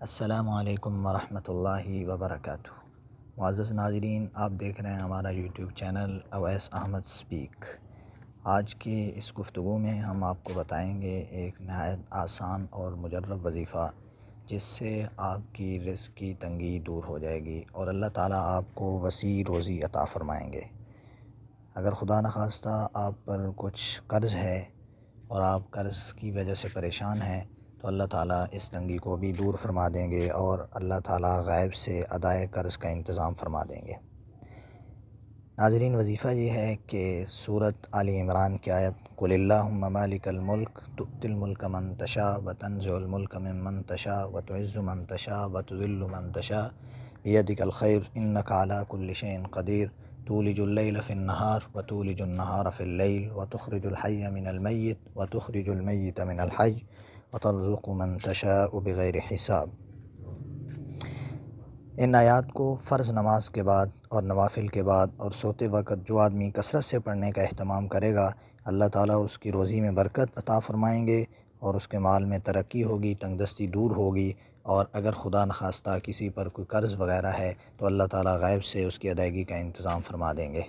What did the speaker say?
السلام علیکم ورحمۃ اللہ وبرکاتہ۔ معزز ناظرین، آپ دیکھ رہے ہیں ہمارا YouTube channel Awais Ahmed speak. آج کی اس گفتگو میں ہم آپ کو بتائیں گے ایک نہایت آسان اور مجرب وظیفہ جس سے آپ کی رزق کی تنگی دور ہو جائے گی اور اللہ تعالیٰ آپ کو وسیع روزی عطا فرمائیں گے۔ اگر خدا نخواستہ آپ پر کچھ قرض ہے اور آپ قرض کی وجہ سے پریشان ہیں تو اللہ تعالیٰ اس تنگی کو بھی دور فرما دیں گے اور اللہ تعالیٰ غیب سے ادائے قرض کا انتظام فرما دیں گے۔ ناظرین، وظیفہ یہ ہے کہ سورۃ آل عمران کی آیت قل اللہم مالک الملک تؤتی الملک من تشاء وتنزع الملک ممن تشاء وتعز من تشاء وتذل من تشاء بیدک الخیر انک علی کل شیء قدیر تولج اللیل فی النہار وتولج النہار فی اللیل وتخرج الحی من المیت وتخرج المیت من الحی وترزق من تشاء بغیر حساب۔ ان آیات کو فرض نماز کے بعد اور نوافل کے بعد اور سوتے وقت جو آدمی کثرت سے پڑھنے کا اہتمام کرے گا، اللہ تعالیٰ اس کی روزی میں برکت عطا فرمائیں گے اور اس کے مال میں ترقی ہوگی، تنگ دستی دور ہوگی، اور اگر خدا نخواستہ کسی پر کوئی قرض وغیرہ ہے تو اللہ تعالیٰ غیب سے اس کی ادائیگی کا انتظام فرما دیں گے۔